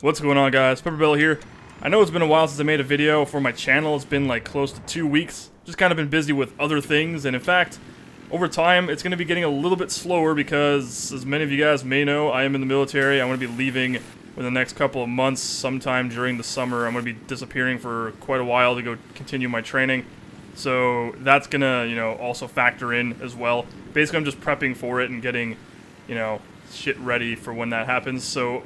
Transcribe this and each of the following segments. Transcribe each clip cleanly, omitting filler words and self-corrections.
What's going on, guys? PepperBelly here. I know it's been a while since I made a video for my channel. It's been like close to 2 weeks. Just kind of been busy with other things, and in fact, over time, it's going to be getting a little bit slower because, as many of you guys may know, I am in the military. I'm going to be leaving within the next couple of months, sometime during the summer. I'm going to be disappearing for quite a while to go continue my training. So that's going to, also factor in as well. Basically, I'm just prepping for it and getting, shit ready for when that happens. So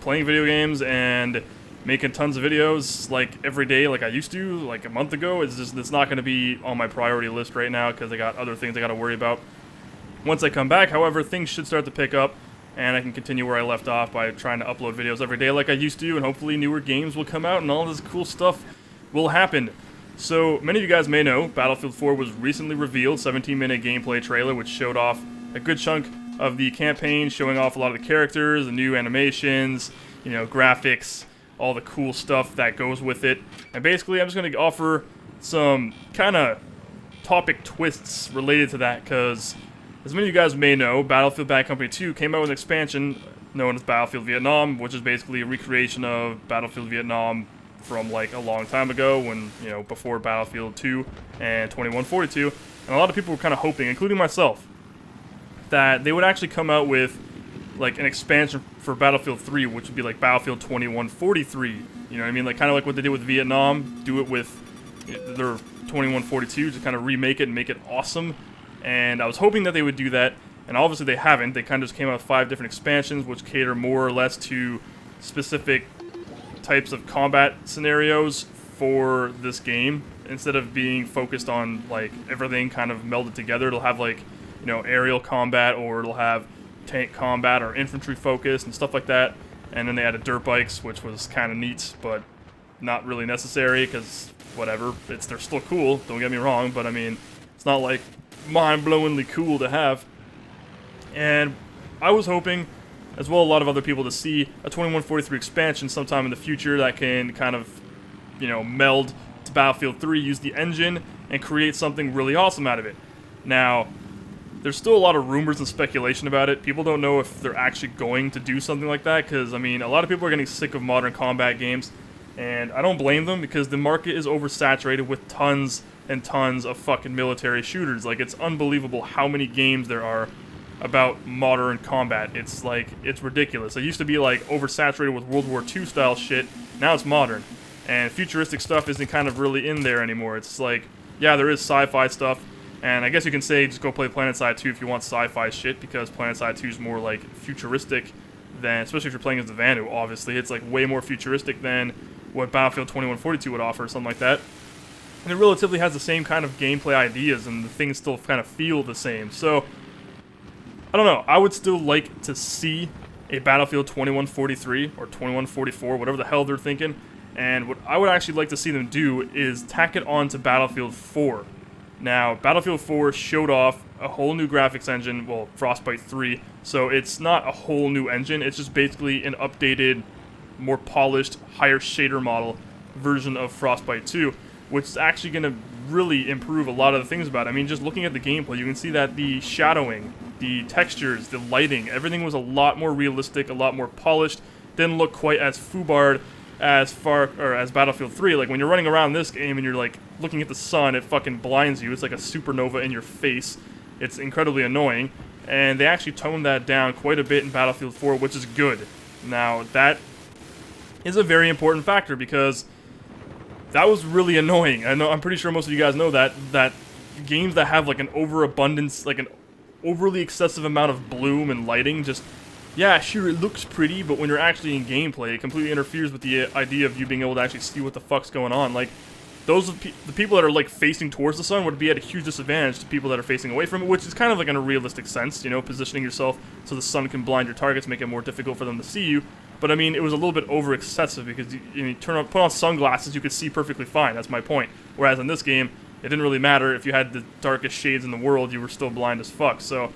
playing video games and making tons of videos like every day like I used to like a month ago, it's not going to be on my priority list right now because I got other things I got to worry about. Once I come back, however, things should start to pick up and I can continue where I left off by trying to upload videos every day like I used to, and hopefully newer games will come out and all this cool stuff will happen. So many of you guys may know Battlefield 4 was recently revealed, 17-minute gameplay trailer which showed off a good chunk of the campaign, showing off a lot of the characters, the new animations, graphics, all the cool stuff that goes with it. And basically, I'm just going to offer some kind of topic twists related to that, because as many of you guys may know, Battlefield Bad Company 2 came out with an expansion known as Battlefield Vietnam, which is basically a recreation of Battlefield Vietnam from like a long time ago when, before Battlefield 2 and 2142. And a lot of people were kind of hoping, including myself, that they would actually come out with like an expansion for Battlefield 3, which would be like Battlefield 2143. You know what I mean? Like kind of like what they did with Vietnam, do it with their 2142 to kind of remake it and make it awesome. And I was hoping that they would do that, and obviously they haven't. They kind of just came out with 5 different expansions, which cater more or less to specific types of combat scenarios for this game. Instead of being focused on like everything kind of melded together, it'll have like aerial combat, or it'll have tank combat or infantry focus and stuff like that. And then they added dirt bikes, which was kind of neat, but not really necessary because whatever, they're still cool, don't get me wrong, but I mean, it's not like mind-blowingly cool to have. And I was hoping, as well a lot of other people, to see a 2143 expansion sometime in the future that can kind of, meld to Battlefield 3, use the engine, and create something really awesome out of it. Now, there's still a lot of rumors and speculation about it. People don't know if they're actually going to do something like that, because, I mean, a lot of people are getting sick of modern combat games, and I don't blame them, because the market is oversaturated with tons and tons of fucking military shooters. Like, it's unbelievable how many games there are about modern combat. It's like, it's ridiculous. It used to be, like, oversaturated with World War II style shit. Now it's modern. And futuristic stuff isn't kind of really in there anymore. It's like, yeah, there is sci-fi stuff, and I guess you can say just go play PlanetSide 2 if you want sci-fi shit, because PlanetSide 2 is more like futuristic than, especially if you're playing as the Vanu, obviously. It's like way more futuristic than what Battlefield 2142 would offer, something like that. And it relatively has the same kind of gameplay ideas, and the things still kind of feel the same. So, I don't know. I would still like to see a Battlefield 2143 or 2144, whatever the hell they're thinking. And what I would actually like to see them do is tack it on to Battlefield 4. Now, Battlefield 4 showed off a whole new graphics engine, well, Frostbite 3, so it's not a whole new engine, it's just basically an updated, more polished, higher shader model version of Frostbite 2, which is actually going to really improve a lot of the things about it. I mean, just looking at the gameplay, you can see that the shadowing, the textures, the lighting, everything was a lot more realistic, a lot more polished, didn't look quite as foobarred as Battlefield 3. Like, when you're running around this game and you're like looking at the sun, it fucking blinds you. It's like a supernova in your face. It's incredibly annoying, and they actually toned that down quite a bit in Battlefield 4, which is good. Now, that is a very important factor, because that was really annoying. I'm pretty sure most of you guys know that games that have like an overabundance, like an overly excessive amount of bloom and lighting, just, yeah, sure, it looks pretty, but when you're actually in gameplay, it completely interferes with the idea of you being able to actually see what the fuck's going on. Like, the people that are, like, facing towards the sun would be at a huge disadvantage to people that are facing away from it, which is kind of like in a realistic sense, positioning yourself so the sun can blind your targets, make it more difficult for them to see you. But, I mean, it was a little bit over-excessive, because you put on sunglasses, you could see perfectly fine. That's my point. Whereas in this game, it didn't really matter. If you had the darkest shades in the world, you were still blind as fuck. So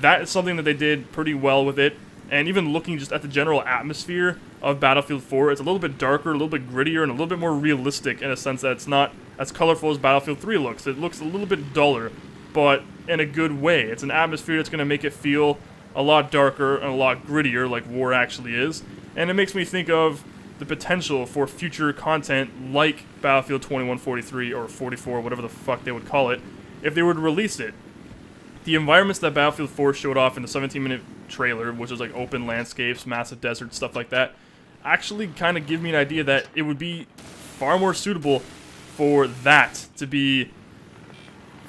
that is something that they did pretty well with it. And even looking just at the general atmosphere of Battlefield 4, it's a little bit darker, a little bit grittier, and a little bit more realistic in a sense that it's not as colorful as Battlefield 3 looks. It looks a little bit duller, but in a good way. It's an atmosphere that's going to make it feel a lot darker and a lot grittier, like war actually is. And it makes me think of the potential for future content like Battlefield 2143 or 44, whatever the fuck they would call it, if they were to release it. The environments that Battlefield 4 showed off in the 17-minute trailer, which is like open landscapes, massive deserts, stuff like that, actually kind of give me an idea that it would be far more suitable for that to be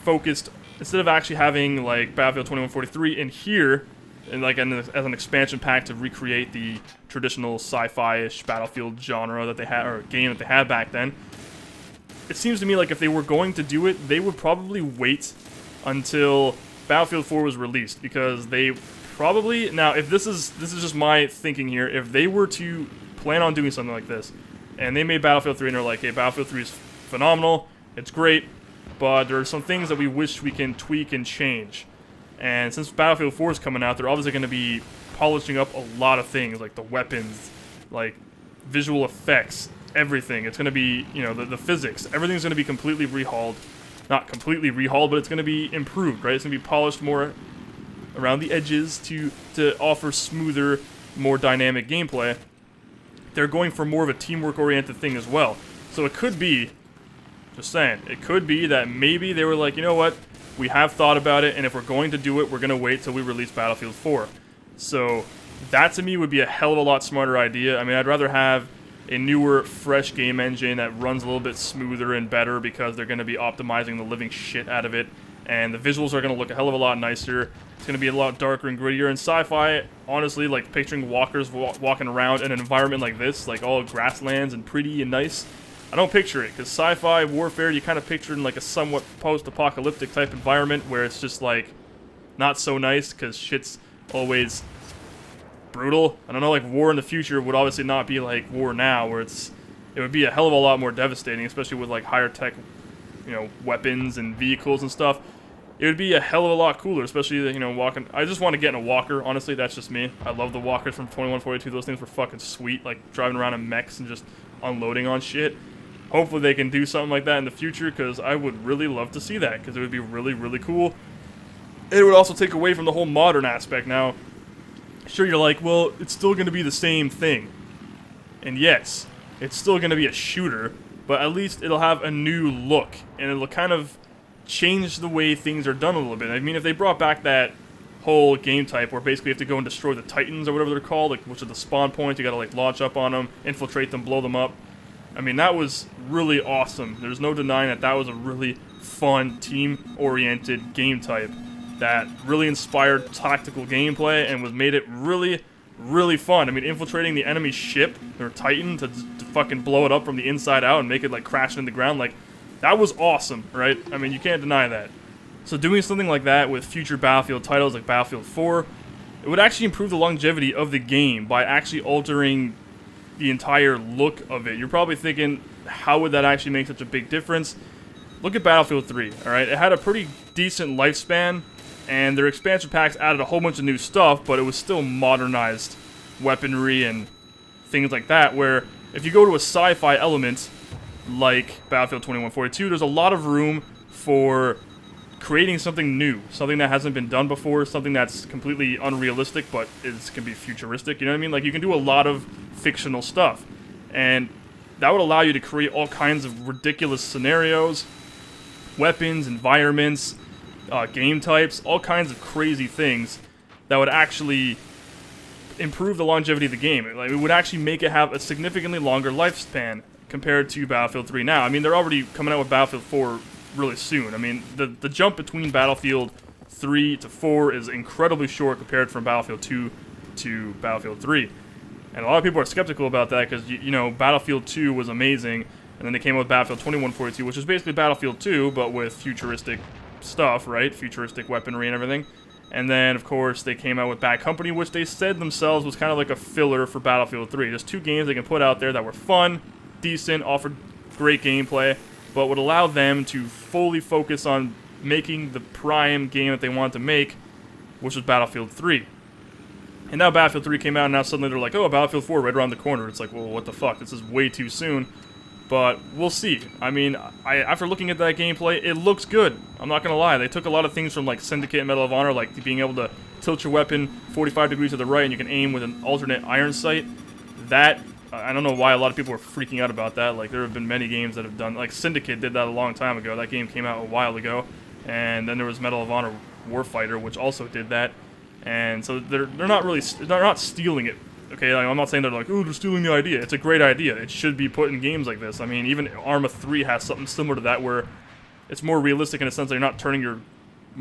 focused, instead of actually having like Battlefield 2143 in here, and like as an expansion pack to recreate the traditional sci-fi-ish Battlefield genre that they had, or game that they had back then. It seems to me like if they were going to do it, they would probably wait until Battlefield 4 was released, because they probably, now if this is just my thinking here, if they were to plan on doing something like this, and they made Battlefield 3 and they're like, hey, Battlefield 3 is phenomenal, it's great, but there are some things that we wish we can tweak and change. And since Battlefield 4 is coming out, they're obviously going to be polishing up a lot of things, like the weapons, like visual effects, everything. It's going to be, you know, the physics. Everything's going to be completely rehauled. Not completely rehauled, but it's going to be improved, right? It's going to be polished more around the edges to offer smoother, more dynamic gameplay. They're going for more of a teamwork-oriented thing as well. So it could be, just saying, it could be that maybe they were like, you know what? We have thought about it, and if we're going to do it, we're going to wait till we release Battlefield 4. So that, to me, would be a hell of a lot smarter idea. I mean, I'd rather have a newer, fresh game engine that runs a little bit smoother and better, because they're going to be optimizing the living shit out of it, and the visuals are going to look a hell of a lot nicer. It's going to be a lot darker and grittier. And sci-fi, honestly, like picturing walkers walking around in an environment like this, like all grasslands and pretty and nice, I don't picture it, because sci-fi warfare, you kind of picture in like a somewhat post-apocalyptic type environment where it's just like not so nice because shit's always brutal. I don't know, like war in the future would obviously not be like war now, where it would be a hell of a lot more devastating, especially with like higher tech, you know, weapons and vehicles and stuff. It would be a hell of a lot cooler, especially, you know, walking. I just want to get in a walker, honestly, that's just me. I love the walkers from 2142, those things were fucking sweet, like driving around in mechs and just unloading on shit. Hopefully they can do something like that in the future, because I would really love to see that, because it would be really, really cool. It would also take away from the whole modern aspect. Now, sure, you're like, well, it's still going to be the same thing. And yes, it's still going to be a shooter, but at least it'll have a new look, and it'll kind of change the way things are done a little bit. I mean, if they brought back that whole game type where basically you have to go and destroy the Titans or whatever they're called, like, which are the spawn points, you gotta like launch up on them, infiltrate them, blow them up. I mean, that was really awesome. There's no denying that that was a really fun, team-oriented game type that really inspired tactical gameplay and made it really, really fun. I mean, infiltrating the enemy ship, their Titan, to fucking blow it up from the inside out and make it like crash into the ground, like, that was awesome, right? I mean, you can't deny that. So doing something like that with future Battlefield titles like Battlefield 4, it would actually improve the longevity of the game by actually altering the entire look of it. You're probably thinking, how would that actually make such a big difference? Look at Battlefield 3, alright? It had a pretty decent lifespan, and their expansion packs added a whole bunch of new stuff, but it was still modernized weaponry and things like that, where if you go to a sci-fi element like Battlefield 2142, there's a lot of room for creating something new, something that hasn't been done before, something that's completely unrealistic but can be futuristic, you know what I mean? Like, you can do a lot of fictional stuff, and that would allow you to create all kinds of ridiculous scenarios, weapons, environments, game types, all kinds of crazy things that would actually improve the longevity of the game. Like, it would actually make it have a significantly longer lifespan compared to Battlefield 3 now. I mean, they're already coming out with Battlefield 4 really soon. I mean, the jump between Battlefield 3 to 4 is incredibly short compared from Battlefield 2 to Battlefield 3. And a lot of people are skeptical about that because, you know, Battlefield 2 was amazing, and then they came out with Battlefield 2142, which is basically Battlefield 2, but with futuristic stuff, right? Futuristic weaponry and everything. And then, of course, they came out with Bad Company, which they said themselves was kind of like a filler for Battlefield 3. Just two games they can put out there that were fun, decent, offered great gameplay, but would allow them to fully focus on making the prime game that they wanted to make, which was Battlefield 3. And now Battlefield 3 came out, and now suddenly they're like, oh, Battlefield 4 right around the corner. It's like, well, what the fuck? This is way too soon. But we'll see. I mean, after looking at that gameplay, it looks good. I'm not going to lie. They took a lot of things from, like, Syndicate and Medal of Honor, like being able to tilt your weapon 45 degrees to the right and you can aim with an alternate iron sight. that, I don't know why a lot of people were freaking out about that. Like, there have been many games that have done, like Syndicate did that a long time ago. That game came out a while ago. And then there was Medal of Honor Warfighter, which also did that. And so they're not stealing it. Okay, like, I'm not saying they're like, oh, they're stealing the idea. It's a great idea. It should be put in games like this. I mean, even Arma 3 has something similar to that, where it's more realistic in a sense that you're not turning your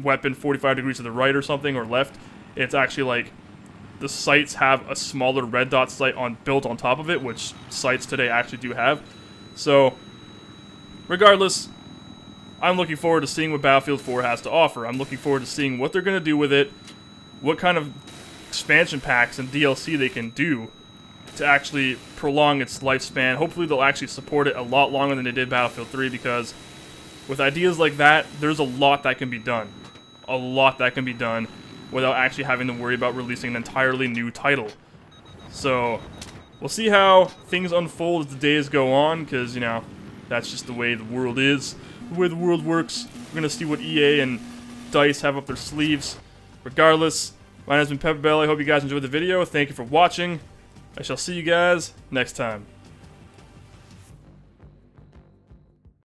weapon 45 degrees to the right or something, or left. It's actually like the sights have a smaller red dot sight built on top of it, which sights today actually do have. So, regardless, I'm looking forward to seeing what Battlefield 4 has to offer. I'm looking forward to seeing what they're going to do with it, what kind of expansion packs and DLC they can do to actually prolong its lifespan. Hopefully they'll actually support it a lot longer than they did Battlefield 3, because with ideas like that, there's a lot that can be done. A lot that can be done without actually having to worry about releasing an entirely new title. So, we'll see how things unfold as the days go on, because, you know, that's just the way the world is, the way the world works. We're going to see what EA and DICE have up their sleeves. Regardless, my name has been PepperBelly. I hope you guys enjoyed the video. Thank you for watching. I shall see you guys next time.